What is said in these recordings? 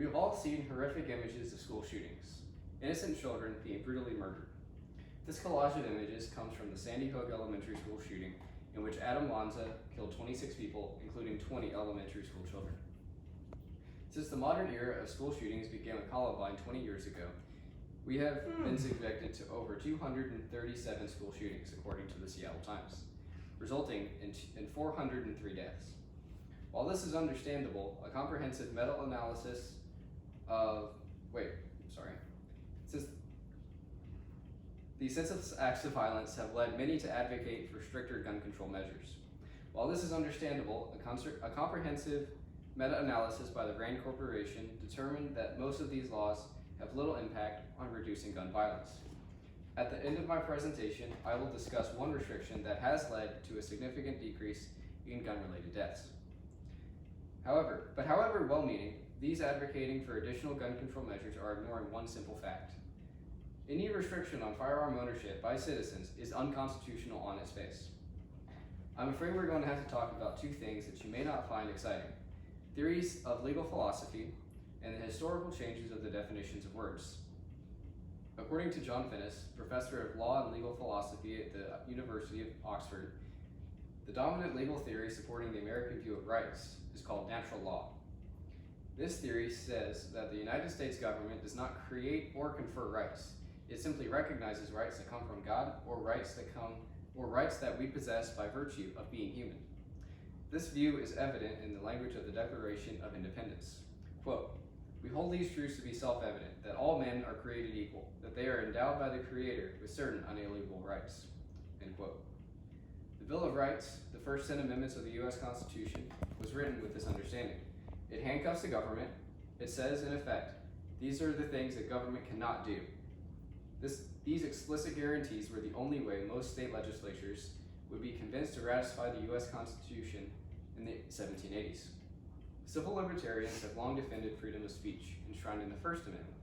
have all seen horrific images of school shootings, innocent children being brutally murdered. This collage of images comes from the Sandy Hook Elementary School shooting, in which Adam Lanza killed 26 people, including 20 elementary school children. Since the modern era of school shootings began with Columbine 20 years ago, we have been subjected to over 237 school shootings, according to the Seattle Times, resulting in 403 deaths. While this is understandable, a comprehensive meta-analysis since the senseless acts of violence have led many to advocate for stricter gun control measures. While this is understandable, a comprehensive meta-analysis by the RAND Corporation determined that most of these laws have little impact on reducing gun violence. At the end of my presentation, I will discuss one restriction that has led to a significant decrease in gun-related deaths. However well-meaning, these advocating for additional gun control measures are ignoring one simple fact. Any restriction on firearm ownership by citizens is unconstitutional on its face. I'm afraid we're going to have to talk about two things that you may not find exciting: theories of legal philosophy and the historical changes of the definitions of words. According to John Finnis, professor of law and legal philosophy at the University of Oxford, the dominant legal theory supporting the American view of rights is called natural law. This theory says that the United States government does not create or confer rights. It simply recognizes rights that come from God or rights that we possess by virtue of being human. This view is evident in the language of the Declaration of Independence. Quote, "We hold these truths to be self-evident, that all men are created equal, that they are endowed by the Creator with certain unalienable rights." End quote. The Bill of Rights, the first 10 amendments of the U.S. Constitution, was written with this understanding. It handcuffs the government. It says, in effect, these are the things that government cannot do. These explicit guarantees were the only way most state legislatures would be convinced to ratify the U.S. Constitution in the 1780s. Civil libertarians have long defended freedom of speech, enshrined in the First Amendment,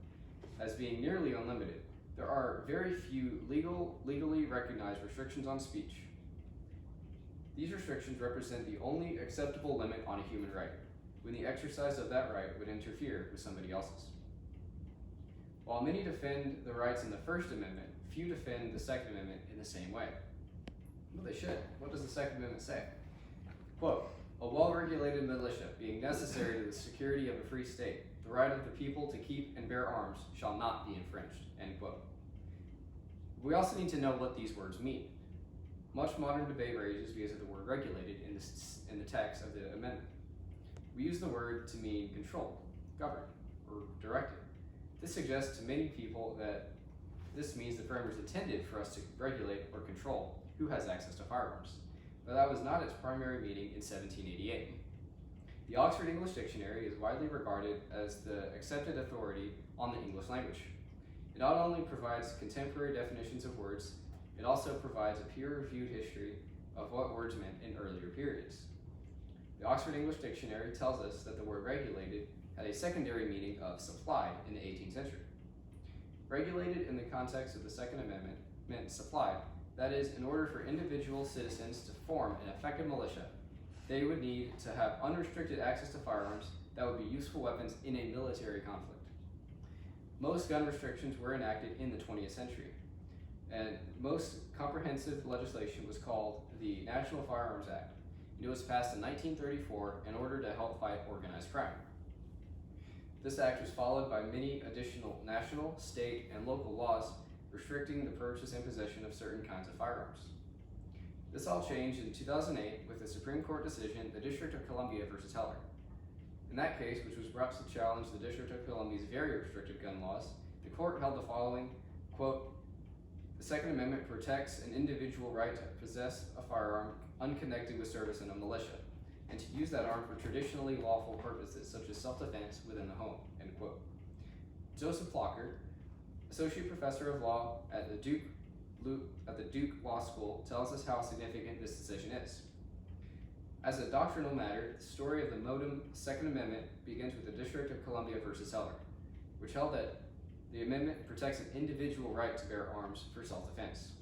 as being nearly unlimited. There are very few legally recognized restrictions on speech. These restrictions represent the only acceptable limit on a human right, when the exercise of that right would interfere with somebody else's. While many defend the rights in the First Amendment, few defend the Second Amendment in the same way. Well, they should. What does the Second Amendment say? Quote, "A well-regulated militia being necessary to the security of a free state, the right of the people to keep and bear arms shall not be infringed." End quote. We also need to know what these words mean. Much modern debate rages because of the word regulated in the text of the amendment. We use the word to mean controlled, governed, or directed. This suggests to many people that this means the framers intended for us to regulate or control who has access to firearms, but that was not its primary meaning in 1788. The Oxford English Dictionary is widely regarded as the accepted authority on the English language. It not only provides contemporary definitions of words, it also provides a peer-reviewed history of what words meant in earlier periods. The Oxford English Dictionary tells us that the word regulated had a secondary meaning of supplied in the 18th century. Regulated in the context of the Second Amendment meant supplied, that is, in order for individual citizens to form an effective militia, they would need to have unrestricted access to firearms that would be useful weapons in a military conflict. Most gun restrictions were enacted in the 20th century, and most comprehensive legislation was called the National Firearms Act. It was passed in 1934 in order to help fight organized crime. This act was followed by many additional national, state, and local laws restricting the purchase and possession of certain kinds of firearms. This all changed in 2008 with the Supreme Court decision, the District of Columbia versus Heller. In that case, which was brought to challenge the District of Columbia's very restrictive gun laws, the court held the following, quote, "The Second Amendment protects an individual right to possess a firearm unconnected with service in a militia, and to use that arm for traditionally lawful purposes, such as self-defense within the home," end quote. Joseph Plocker, associate professor of law at the Duke Law School, tells us how significant this decision is. As a doctrinal matter, the story of the modem Second Amendment begins with the District of Columbia versus Heller, which held that the amendment protects an individual right to bear arms for self-defense.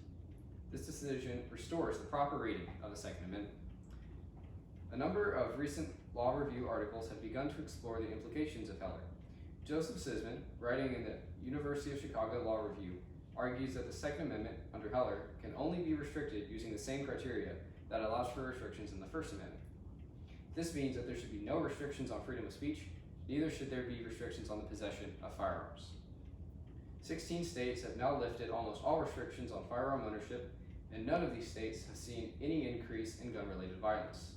This decision restores the proper reading of the Second Amendment. A number of recent law review articles have begun to explore the implications of Heller. Joseph Sisman, writing in the University of Chicago Law Review, argues that the Second Amendment under Heller can only be restricted using the same criteria that allows for restrictions in the First Amendment. This means that there should be no restrictions on freedom of speech, neither should there be restrictions on the possession of firearms. 16 states have now lifted almost all restrictions on firearm ownership, and none of these states have seen any increase in gun-related violence.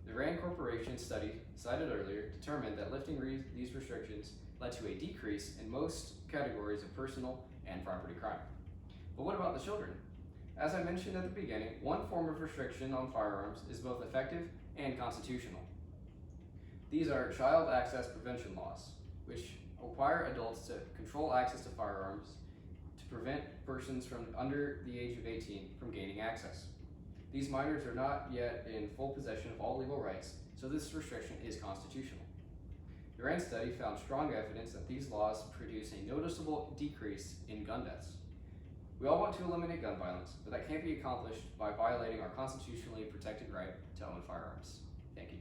The RAND Corporation study cited earlier determined that lifting these restrictions led to a decrease in most categories of personal and property crime. But what about the children? As I mentioned at the beginning, one form of restriction on firearms is both effective and constitutional. These are child access prevention laws, which require adults to control access to firearms to prevent persons from under the age of 18 from gaining access. These minors are not yet in full possession of all legal rights, so this restriction is constitutional. The RAND study found strong evidence that these laws produce a noticeable decrease in gun deaths. We all want to eliminate gun violence, but that can't be accomplished by violating our constitutionally protected right to own firearms. Thank you.